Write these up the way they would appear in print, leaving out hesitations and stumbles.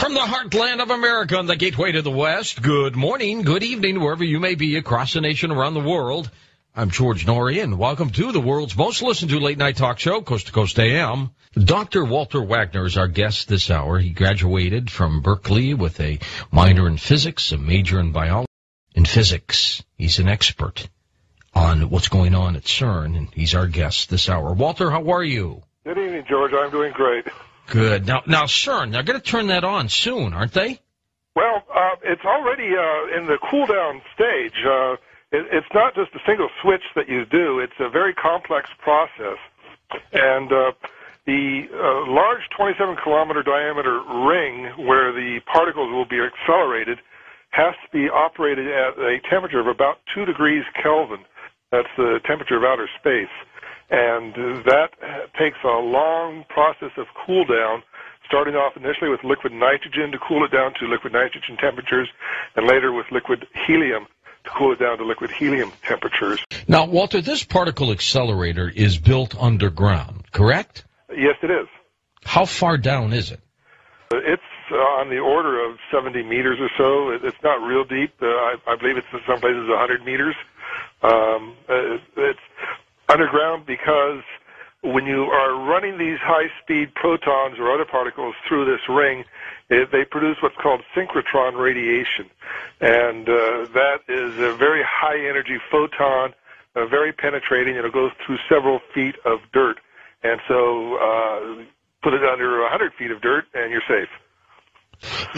From the heartland of America and the gateway to the West, good morning, good evening, wherever you may be across the nation, around the world. I'm George Norrie, and welcome to the world's most listened to late-night talk show, Coast to Coast AM. Dr. Walter Wagner is our guest this hour. He graduated from Berkeley with a minor in physics, a major in biology. In physics, he's an expert on what's going on at Cern, and he's our guest this hour. Walter, how are you? Good evening, George. I'm doing great. Good. Now Cern, they're going to turn that on soon, aren't they? Well, it's already in the cool-down stage. It's not just a single switch that you do. It's a very complex process. And the large 27-kilometer diameter ring where the particles will be accelerated has to be operated at a temperature of about 2 degrees Kelvin. That's the temperature of outer space. And that takes a long process of cool down, starting off initially with liquid nitrogen to cool it down to liquid nitrogen temperatures, and later with liquid helium to cool it down to liquid helium temperatures. Now, Walter, this particle accelerator is built underground, correct? Yes, it is. How far down is it? It's on the order of 70 meters or so. It's not real deep. I believe it's in some places 100 meters. It's underground because when you are running these high-speed protons or other particles through this ring, they produce what's called synchrotron radiation. And that is a very high-energy photon, very penetrating, and it goes through several feet of dirt. And so put it under 100 feet of dirt, and you're safe.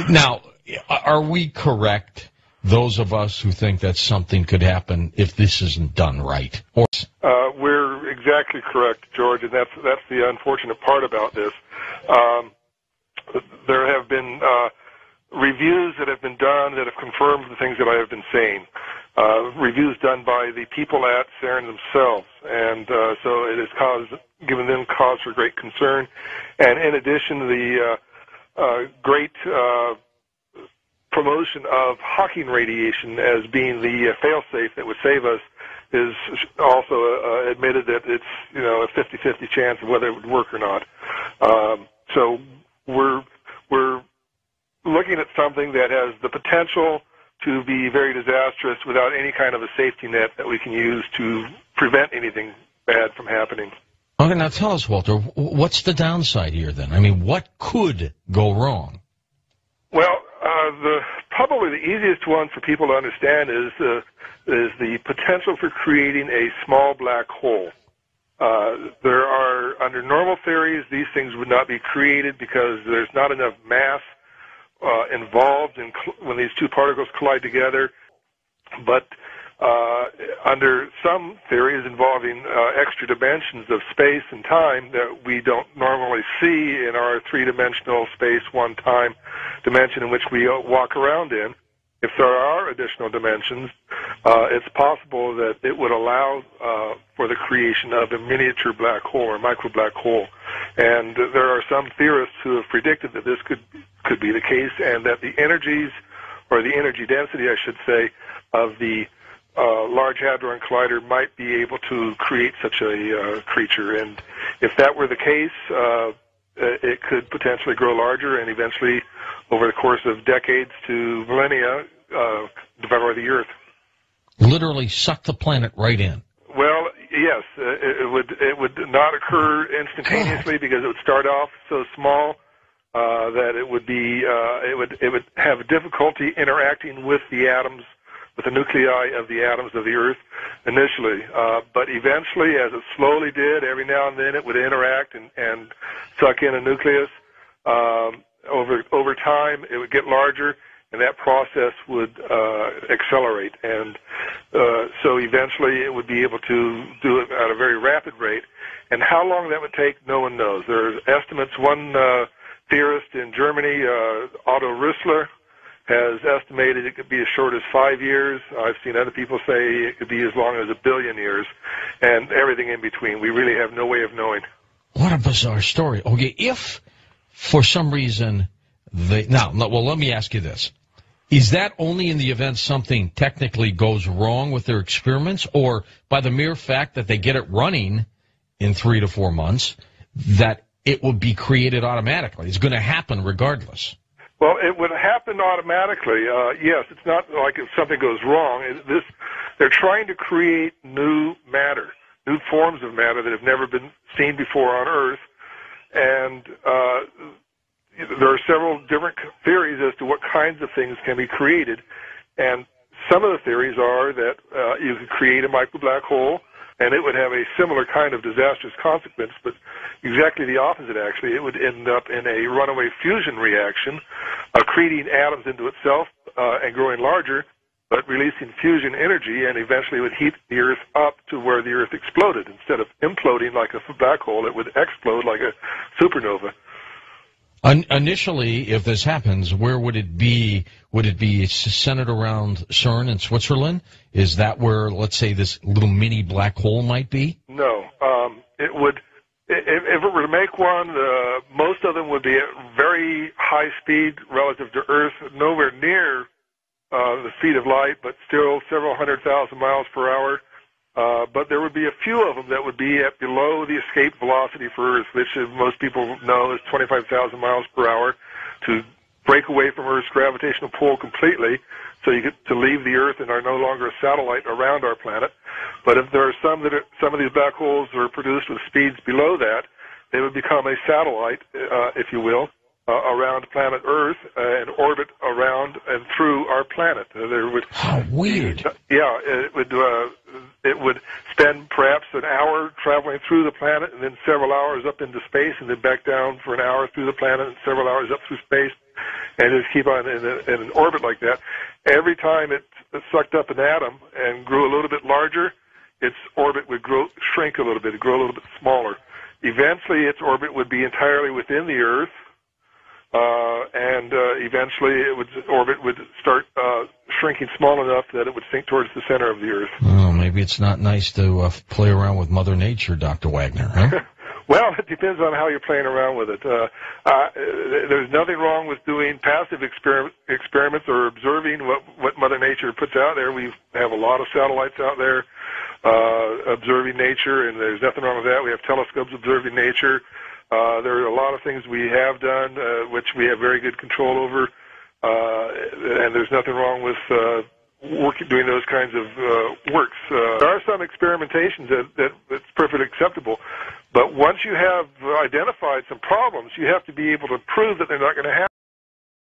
Now, are we correct, those of us who think that something could happen if this isn't done right? Or we're exactly correct, George, and that's the unfortunate part about this. There have been reviews that have been done that have confirmed the things that I have been saying. Reviews done by the people at Cern themselves, and so it has given them cause for great concern. And in addition, the great promotion of Hawking radiation as being the fail-safe that would save us is also admitted that it's a 50-50 chance of whether it would work or not. So we're looking at something that has the potential to be very disastrous without any kind of a safety net that we can use to prevent anything bad from happening. Okay, now tell us, Walter, what's the downside here then? I mean, what could go wrong? Well, probably the easiest one for people to understand is the potential for creating a small black hole. There are, under normal theories, these things would not be created because there's not enough mass involved in when these two particles collide together. But under some theories involving extra dimensions of space and time that we don't normally see in our three-dimensional space, one-time dimension in which we walk around in, if there are additional dimensions, it's possible that it would allow for the creation of a miniature black hole or micro black hole. And there are some theorists who have predicted that this could be the case, and that the energies, or the energy density, I should say, of the Large Hadron Collider might be able to create such a creature. And if that were the case, it could potentially grow larger and eventually, over the course of decades to millennia, devour the Earth. Literally suck the planet right in. Well, yes, it would not occur instantaneously because it would start off so small that it would have difficulty interacting with the atoms, with the nuclei of the atoms of the Earth initially. But eventually, as it slowly did, every now and then it would interact and suck in a nucleus. Over time, it would get larger, and that process would accelerate. And so eventually it would be able to do it at a very rapid rate. And how long that would take, no one knows. There are estimates. One theorist in Germany, Otto Rissler, has estimated it could be as short as 5 years. I've seen other people say it could be as long as 1 billion years, and everything in between. We really have no way of knowing. What a bizarre story. Okay, if for some reason well, let me ask you this. Is that only in the event something technically goes wrong with their experiments, or by the mere fact that they get it running in 3 to 4 months, that it will be created automatically? It's going to happen regardless. Well, it would happen automatically. Yes, it's not like if something goes wrong. They're trying to create new matter, new forms of matter that have never been seen before on Earth. And there are several different theories as to what kinds of things can be created. And some of the theories are that you could create a micro black hole, and it would have a similar kind of disastrous consequence, but exactly the opposite, actually. It would end up in a runaway fusion reaction, creating atoms into itself and growing larger, but releasing fusion energy, and eventually would heat the Earth up to where the Earth exploded. Instead of imploding like a black hole, it would explode like a supernova. Initially, if this happens, where would it be? Would it be centered around Cern in Switzerland? Is that where, let's say, this little mini black hole might be? No. It would, if it were to make one, most of them would be at very high speed relative to Earth, nowhere near the speed of light, but still several 100,000 miles per hour. But there would be a few of them that would be at below the escape velocity for Earth, which most people know is 25,000 miles per hour, to break away from Earth's gravitational pull completely, so you get to leave the Earth and are no longer a satellite around our planet. But if there are some of these black holes are produced with speeds below that, they would become a satellite, if you will, around planet Earth and orbit around and through our planet. How weird! Yeah, it would spend perhaps an hour traveling through the planet, and then several hours up into space, and then back down for an hour through the planet, and several hours up through space, and just keep on in an orbit like that. Every time it sucked up an atom and grew a little bit larger, its orbit would shrink a little bit, grow a little bit smaller. Eventually, its orbit would be entirely within the Earth, and eventually orbit would start shrinking small enough that it would sink towards the center of the Earth. Oh, maybe it's not nice to play around with Mother Nature, Dr. Wagner, huh? Well, it depends on how you're playing around with it. There's nothing wrong with doing passive experiments or observing what Mother Nature puts out there. We have a lot of satellites out there observing nature, and there's nothing wrong with that. We have telescopes observing nature. There are a lot of things we have done which we have very good control over, and there's nothing wrong with doing those kinds of works. There are some experimentations that's perfectly acceptable, but once you have identified some problems, you have to be able to prove that they're not going to happen.